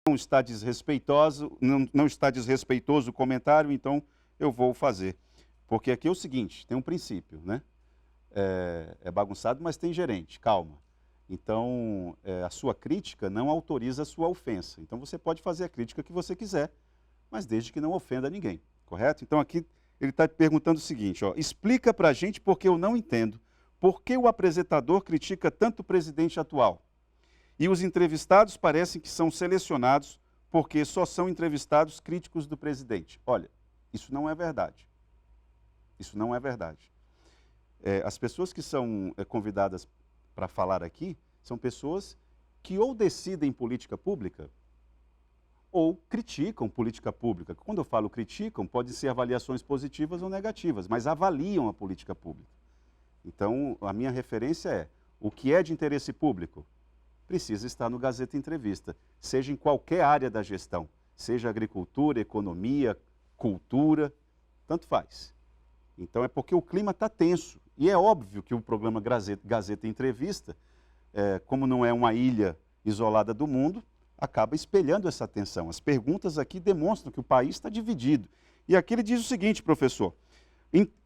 não está desrespeitoso, não está desrespeitoso o comentário, então eu vou fazer. Porque aqui é o seguinte, tem um princípio, né? É bagunçado, mas tem gerente, calma. Então, a sua crítica não autoriza a sua ofensa. Então, você pode fazer a crítica que você quiser, mas desde que não ofenda ninguém, correto? Então, aqui ele está perguntando o seguinte, ó, explica para a gente porque eu não entendo. Por que o apresentador critica tanto o presidente atual? E os entrevistados parecem que são selecionados porque só são entrevistados críticos do presidente. Olha, isso não é verdade. Isso não é verdade. As pessoas que são convidadas para falar aqui são pessoas que ou decidem política pública ou criticam política pública. Quando eu falo criticam, podem ser avaliações positivas ou negativas, mas avaliam a política pública. Então, a minha referência é o que é de interesse público precisa estar no Gazeta Entrevista, seja em qualquer área da gestão, seja agricultura, economia, cultura, tanto faz. Então é porque o clima está tenso. E é óbvio que o programa Gazeta Entrevista, como não é uma ilha isolada do mundo, acaba espelhando essa tensão. As perguntas aqui demonstram que o país está dividido. E aqui ele diz o seguinte, professor,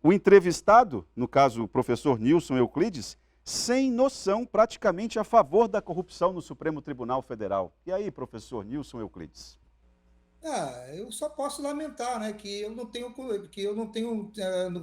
o entrevistado, no caso o professor Nilson Euclides, sem noção, praticamente a favor da corrupção no Supremo Tribunal Federal. E aí, professor Nilson Euclides? Eu só posso lamentar, né, não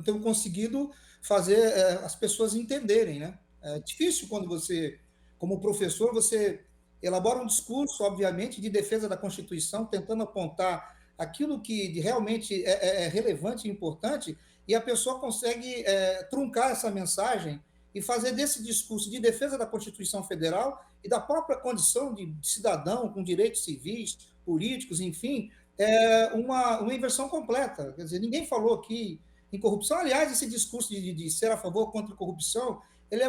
tenho conseguido fazer as pessoas entenderem, né? É difícil quando você, como professor, você elabora um discurso, obviamente, de defesa da Constituição, tentando apontar aquilo que realmente é relevante e importante, e a pessoa consegue truncar essa mensagem e fazer desse discurso de defesa da Constituição Federal e da própria condição de cidadão com direitos civis, políticos, enfim, uma inversão completa. Quer dizer, ninguém falou aqui em corrupção. Aliás, esse discurso de ser a favor ou contra a corrupção, ele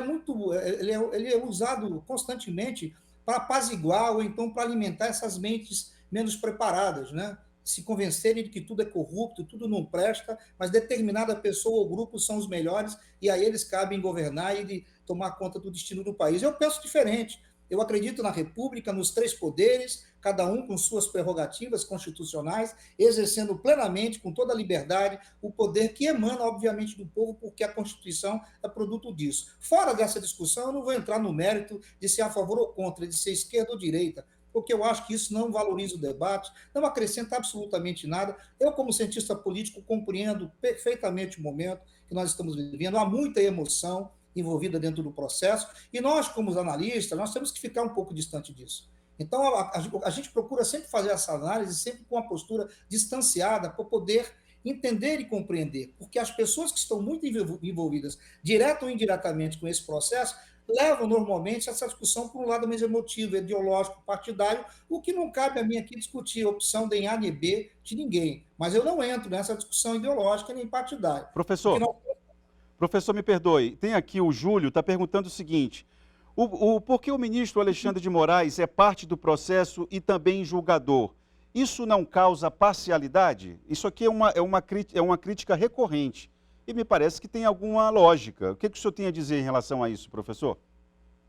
é usado constantemente para apaziguar ou então para alimentar essas mentes menos preparadas, né? Se convencerem de que tudo é corrupto, tudo não presta, mas determinada pessoa ou grupo são os melhores e a eles cabem governar e de tomar conta do destino do país. Eu penso diferente. Eu acredito na República, nos três poderes, cada um com suas prerrogativas constitucionais, exercendo plenamente, com toda a liberdade, o poder que emana, obviamente, do povo, porque a Constituição é produto disso. Fora dessa discussão, eu não vou entrar no mérito de ser a favor ou contra, de ser esquerda ou direita, porque eu acho que isso não valoriza o debate, não acrescenta absolutamente nada. Eu, como cientista político, compreendo perfeitamente o momento que nós estamos vivendo, há muita emoção envolvida dentro do processo, e nós, como analistas, nós temos que ficar um pouco distante disso. Então, a gente procura sempre fazer essa análise, sempre com uma postura distanciada, para poder entender e compreender, porque as pessoas que estão muito envolvidas, direta ou indiretamente, com esse processo, levam normalmente essa discussão para um lado mais emotivo, ideológico, partidário, o que não cabe a mim aqui discutir a opção de A nem B de ninguém. Mas eu não entro nessa discussão ideológica nem partidária. O que Professor, nós professor, me perdoe, tem aqui o Júlio, está perguntando o seguinte, por que o ministro Alexandre de Moraes é parte do processo e também julgador? Isso não causa parcialidade? Isso aqui é uma crítica recorrente e me parece que tem alguma lógica. O que o senhor tem a dizer em relação a isso, professor?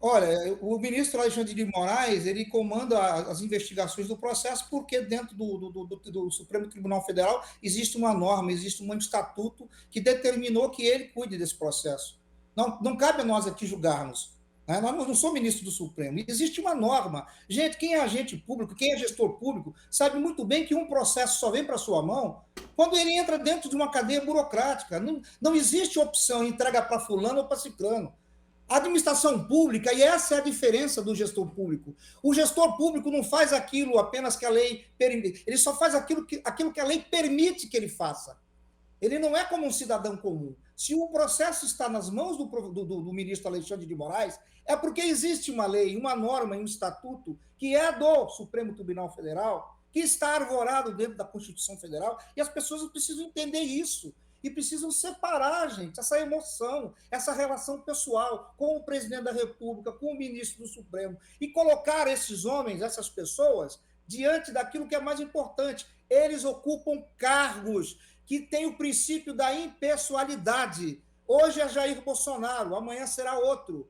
Olha, o ministro Alexandre de Moraes, ele comanda as investigações do processo porque dentro do Supremo Tribunal Federal existe uma norma, existe um estatuto que determinou que ele cuide desse processo. Não cabe a nós aqui julgarmos. Né? Nós não somos ministro do Supremo. Existe uma norma. Gente, quem é agente público, quem é gestor público, sabe muito bem que um processo só vem para sua mão quando ele entra dentro de uma cadeia burocrática. Não existe opção, entrega para fulano ou para ciclano. A administração pública, e essa é a diferença do gestor público. O gestor público não faz aquilo apenas que a lei permite, ele só faz aquilo que a lei permite que ele faça. Ele não é como um cidadão comum. Se o processo está nas mãos do ministro Alexandre de Moraes, é porque existe uma lei, uma norma e um estatuto que é do Supremo Tribunal Federal, que está arvorado dentro da Constituição Federal, e as pessoas precisam entender isso. E precisam separar, gente, essa emoção, essa relação pessoal com o presidente da República, com o ministro do Supremo, e colocar esses homens, essas pessoas, diante daquilo que é mais importante. Eles ocupam cargos que têm o princípio da impessoalidade. Hoje é Jair Bolsonaro, amanhã será outro.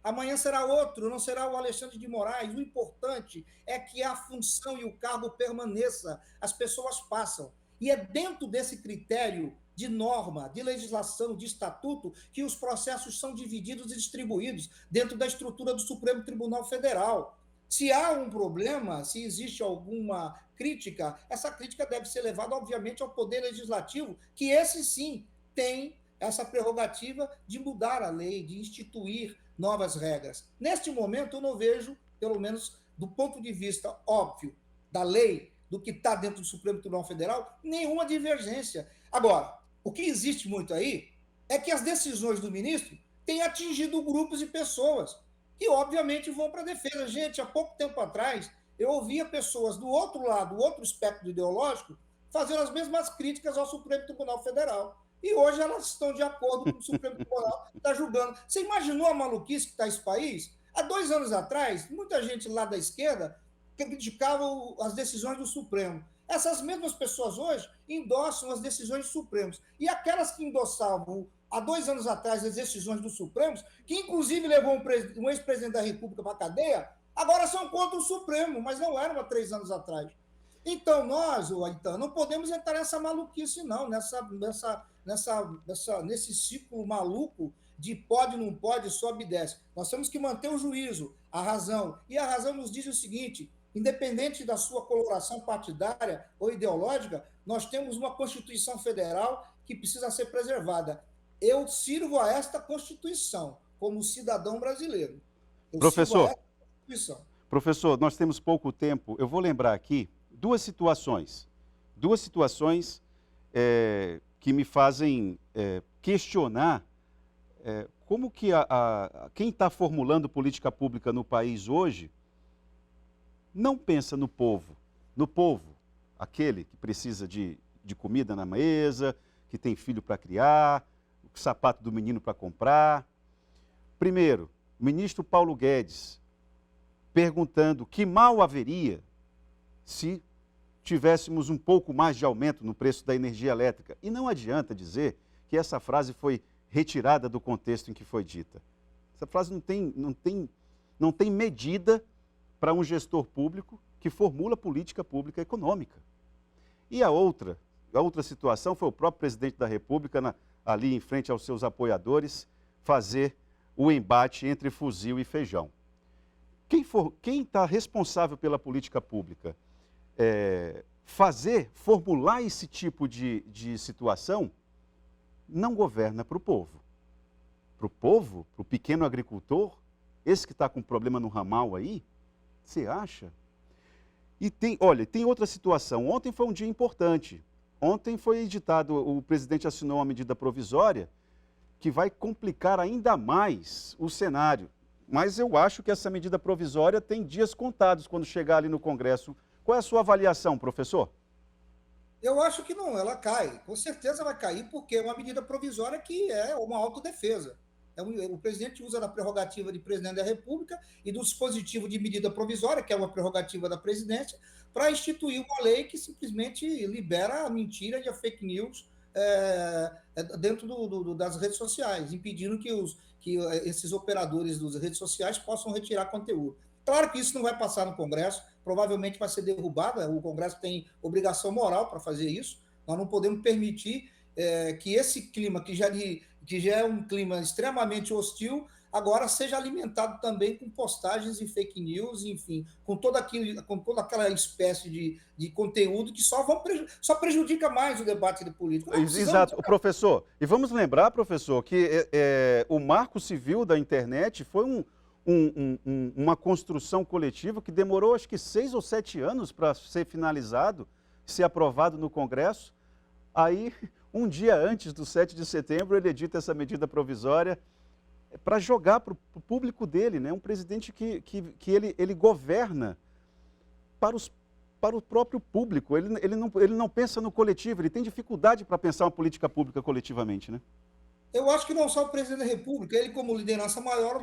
amanhã será outro, não será o Alexandre de Moraes. O importante é que a função e o cargo permaneça, as pessoas passam. E é dentro desse critério de norma, de legislação, de estatuto, que os processos são divididos e distribuídos dentro da estrutura do Supremo Tribunal Federal. Se há um problema, se existe alguma crítica, essa crítica deve ser levada, obviamente, ao Poder Legislativo, que esse sim tem essa prerrogativa de mudar a lei, de instituir novas regras. Neste momento, eu não vejo, pelo menos do ponto de vista óbvio da lei, do que está dentro do Supremo Tribunal Federal, nenhuma divergência. Agora, o que existe muito aí é que as decisões do ministro têm atingido grupos de pessoas que, obviamente, vão para a defesa. Gente, há pouco tempo atrás, eu ouvia pessoas do outro lado, do outro espectro ideológico, fazendo as mesmas críticas ao Supremo Tribunal Federal. E hoje elas estão de acordo com o Supremo Tribunal está julgando. Você imaginou a maluquice que está esse país? Há 2 anos atrás, muita gente lá da esquerda criticava as decisões do Supremo. Essas mesmas pessoas hoje endossam as decisões do Supremo. E aquelas que endossavam há 2 anos atrás as decisões do Supremo, que inclusive levou um ex-presidente da República para a cadeia, agora são contra o Supremo, mas não eram há 3 anos atrás. Então, nós, Aitã, não podemos entrar nessa maluquice, não, nesse ciclo maluco de pode, não pode, sobe e desce. Nós temos que manter o juízo, a razão. E a razão nos diz o seguinte: independente da sua coloração partidária ou ideológica, nós temos uma Constituição Federal que precisa ser preservada. Eu sirvo a esta Constituição como cidadão brasileiro. Eu sirvo a esta Constituição. Professor, nós temos pouco tempo. Eu vou lembrar aqui duas situações que me fazem questionar como que quem está formulando política pública no país hoje não pensa no povo, aquele que precisa de comida na mesa, que tem filho para criar, o sapato do menino para comprar. Primeiro, o ministro Paulo Guedes perguntando que mal haveria se tivéssemos um pouco mais de aumento no preço da energia elétrica. E não adianta dizer que essa frase foi retirada do contexto em que foi dita. Essa frase não tem medida para um gestor público que formula política pública econômica. E a outra situação foi o próprio presidente da República, ali em frente aos seus apoiadores, fazer o embate entre fuzil e feijão. Quem está responsável pela política pública formular esse tipo de situação, não governa para o povo. Para o povo, para o pequeno agricultor, esse que está com problema no ramal aí, você acha? E tem outra situação. Ontem foi um dia importante. Ontem foi editado, o presidente assinou uma medida provisória que vai complicar ainda mais o cenário. Mas eu acho que essa medida provisória tem dias contados quando chegar ali no Congresso. Qual é a sua avaliação, professor? Eu acho que não, ela cai. Com certeza vai cair, porque é uma medida provisória que é uma autodefesa. O presidente usa da prerrogativa de presidente da República e do dispositivo de medida provisória, que é uma prerrogativa da presidência, para instituir uma lei que simplesmente libera a mentira e a fake news dentro das redes sociais, impedindo que esses operadores das redes sociais possam retirar conteúdo. Claro que isso não vai passar no Congresso, provavelmente vai ser derrubada, o Congresso tem obrigação moral para fazer isso, nós não podemos permitir que esse clima, que já é um clima extremamente hostil, agora seja alimentado também com postagens e fake news, enfim, com toda aquela espécie de conteúdo que só prejudica mais o debate de política. Exato, professor. E vamos lembrar, professor, que o marco civil da internet foi uma construção coletiva que demorou acho que 6 ou 7 anos para ser finalizado, ser aprovado no Congresso. Aí, um dia antes do 7 de setembro, ele edita essa medida provisória para jogar para o público dele, né? Um presidente que ele governa para o próprio público. Ele não pensa no coletivo, ele tem dificuldade para pensar uma política pública coletivamente, né? Eu acho que não só o presidente da República, ele como liderança maior